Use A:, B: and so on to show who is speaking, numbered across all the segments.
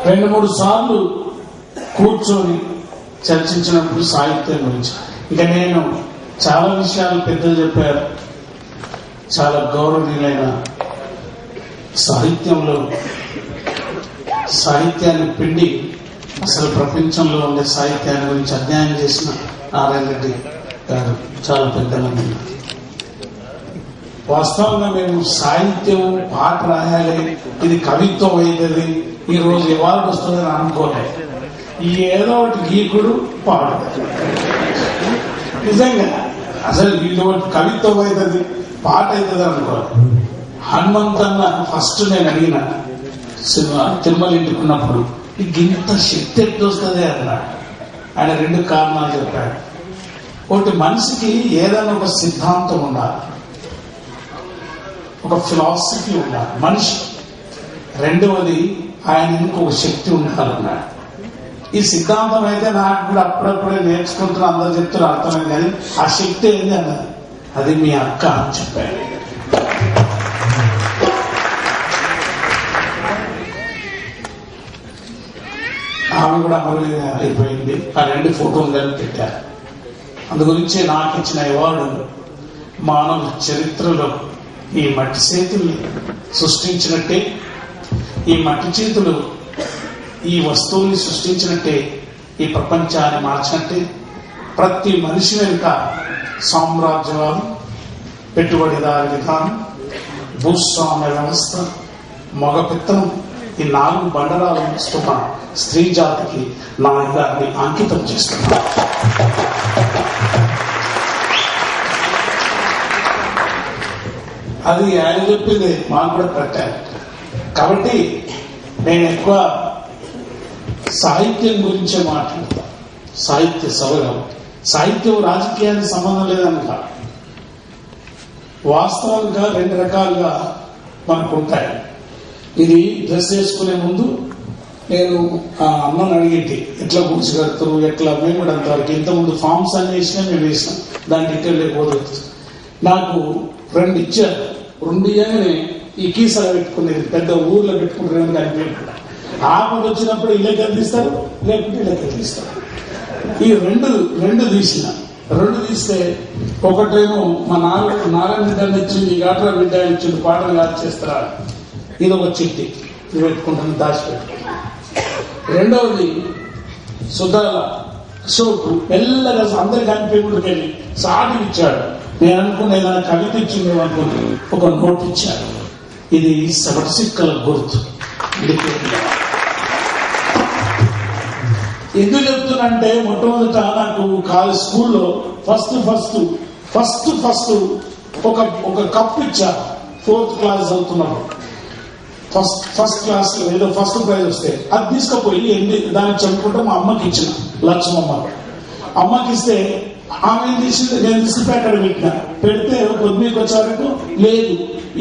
A: 2-3 సార్లు కూర్చొని చర్చించినప్పుడు సాహిత్యం గురించి. ఇక నేను చాలా విషయాలు పెద్దలు చెప్పారు. చాలా గౌరవనీయులైన సాహిత్యాన్ని పిండి అసలు ప్రపంచంలో ఉండే సాహిత్యాన్ని గురించి అధ్యయనం చేసిన నారాయణ రెడ్డి గారు చాలా పెద్దలండి. వాస్తవంగా మేము సాహిత్యం పాట రాయాలి, ఇది కవిత్వం అవుతుంది, ఈ రోజు అవార్డు వస్తుందని అనుకోలేదు. ఈ ఏదో ఒకటి గీకుడు పాడు నిజంగా అసలు ఇది ఒకటి కవిత్వం అవుతుంది, పాట అవుతుంది అనుకోలేదు. హనుమంతన్న ఫస్ట్ నేను అడిగిన సినిమా తిరుమల ఇంటికున్నప్పుడు ఇంత శక్తి ఎట్లా వస్తుంది అన్నాడు. ఆయన 2 కారణాలు చెప్పాడు. ఒకటి, మనిషికి ఏదైనా ఒక సిద్ధాంతం ఉండాలి, ఒక ఫిలాసఫీ ఉండాలి మనిషి. రెండవది, ఆయన ఇంకొక శక్తి ఉండాలన్నాడు. ఈ సిద్ధాంతం అయితే నాకు కూడా అప్పుడప్పుడే నేర్చుకుంటున్నా, అందరూ చెప్తున్నా అర్థమైంది, కానీ ఆ శక్తి ఏంది అన్నది అది మీ అక్క అని చెప్పాడు. ఆమె కూడా అమలు అయిపోయింది. ఆ 2 ఫోటోలు కలిపి పెట్టారు. అందు గురించి నాకు ఇచ్చిన అవార్డు మానవ చరిత్రలో ఈ మట్టి చేతుల్ని సృష్టించినట్టే, ఈ మట్టి చేతులు ఈ వస్తువుల్ని సృష్టించినట్టే, ఈ ప్రపంచాన్ని మార్చినట్టే ప్రతి మనిషి వెనుక సామ్రాజ్యవాదం, పెట్టుబడిదారి విధానం, భూస్వామ్య వ్యవస్థ, మగ పెత్తనం, ఈ 4 బండరాలు వస్తున్న స్త్రీ జాతికి నా ఇదాన్ని అంకితం చేస్తున్నా. అది ఆయన చెప్పింది మాకు కూడా పెట్టారు. కాబట్టి నేను ఎక్కువ సాహిత్యం గురించే మాట్లాడతా. సాహిత్య సభగా సాహిత్యం రాజకీయానికి సంబంధం లేదనుక. వాస్తవంగా 2 రకాలుగా మనకు ఉంటాయి. ఇది డ్రెస్ వేసుకునే ముందు నేను అమ్మని అడిగేటి ఎట్లా బుక్స్ కడతారు, ఎట్లా మేము కూడా అంతవరకు ఇంతకుముందు ఫామ్స్ అన్ని వేసినా మేము వేసినాం, దానికి ఇక్కడ లేకపోతే నాకు 2 ఇచ్చారు. 2 ఇయ్యగానే ఈ కీసలా పెట్టుకునేది పెద్ద ఊర్లో పెట్టుకుంటారు కానీ ఆపద వచ్చినప్పుడు ఇలా కదిలిస్తారు, లేకుంటే ఇలా కదిలిస్తారు. ఈ రెండు తీసిన 2 తీస్తే ఒకటేమో మా నారాయణ బిడ్డ ఇచ్చింది, గాట్రా బిడ్డ ఇచ్చింది, పాటలు కాదు చేస్తారా, ఇది ఒక చిట్టి ఇది పెట్టుకుంటాను దాచిపెట్టు. రెండవది సుధాల అశోక్ మెల్లగా అందరికి అనిపించుడికి వెళ్ళి సాటి ఇచ్చాడు. నేను అనుకున్న ఏదైనా కవిత ఇచ్చింది అనుకుంటే ఒక నోట్ ఇచ్చాడు. ఇది సబర్సిక్కల గుర్తు. ఎందుకు చెప్తున్నంటే మొట్టమొదట నాకు కాలేజ్ స్కూల్లో ఫస్ట్ ఒక కప్ ఇచ్చారు. 4th క్లాస్ చదువుతున్నప్పుడు ఫస్ట్ క్లాస్ ఏదో ఫస్ట్ ప్రైజ్ వస్తే అది తీసుకుపోయి దాన్ని చదువుకుంటే మా అమ్మకి ఇచ్చిన, లక్ష్మమ్మ అమ్మకి ఇస్తే ఆమె తీసింది, నేను తీసుకుపోయి అక్కడ పెట్టిన. పెడితే కొద్దికి వచ్చారకు లేదు,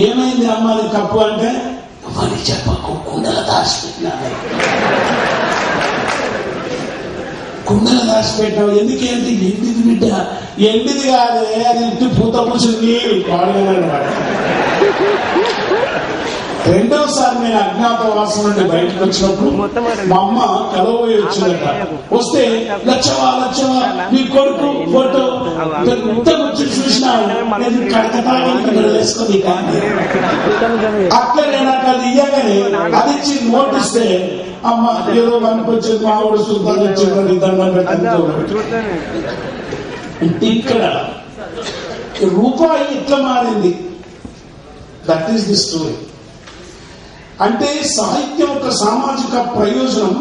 A: ఏమైంది అమ్మ అది కప్పు అంటే మరి చెప్పకు కుండల దాచిపెట్టినా, కుండల దాచిపెట్టినావు ఎందుకేంటి, ఎండిది బిడ్డ, ఎండిది కాదే అది ఇంటి పూత పూసింది పాడుగలడు. రెండవసారి నేను అజ్ఞాతవాసం నుండి బయటకు వచ్చినప్పుడు మా అమ్మ కలవబోయి వచ్చిందట. వస్తే లచ్చవా నీ కొడుకు ఫోటో పెద్ద వచ్చి చూసినాను, నేను వేసుకుంది కానీ అట్లా నేను అట్లా ఇయ్యగానే అది ఇచ్చి నోటిస్తే అమ్మ ఏదో మనకు వచ్చేది మా ఊడు సుల్తాన్ వచ్చిందని దండం పెట్టాను. ఇక్కడ రూపాయి ఇట్లా మారింది. That is the story. అంటే సాహిత్యం యొక్క సామాజిక ప్రయోజనం,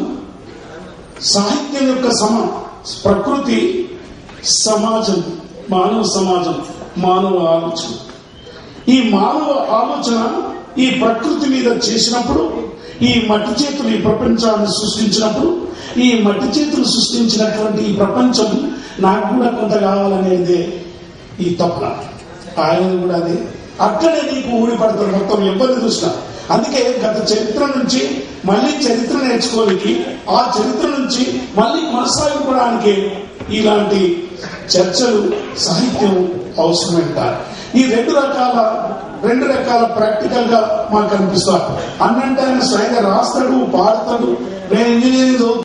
A: సాహిత్యం యొక్క ప్రకృతి, సమాజం, మానవ సమాజం, మానవ ఆలోచన. ఈ మానవ ఆలోచన ఈ ప్రకృతి మీద చేసినప్పుడు, ఈ మట్టి చేతులు ఈ ప్రపంచాన్ని సృష్టించినప్పుడు, ఈ మట్టి చేతులు సృష్టించినటువంటి ఈ ప్రపంచం నాకు కూడా కొంత కావాలనేది ఈ తపన. ఆయన కూడా అదే. అక్కడే నీకు ఊడిపడతారు మొత్తం ఎవరిని చూసినా. అందుకే గత చరిత్ర నుంచి మళ్ళీ చరిత్ర నేర్చుకోనికి, ఆ చరిత్ర నుంచి మళ్ళీ కొనసాగించడానికి ఇలాంటి చర్చలు, సాహిత్యం అవసరమంటారు. ఈ రెండు రకాల ప్రాక్టికల్ గా మాకు కనిపిస్తారు. అన్నంటే ఆయన స్వయంగా రాస్తాడు, పాడతాడు. నేను ఇంజనీరింగ్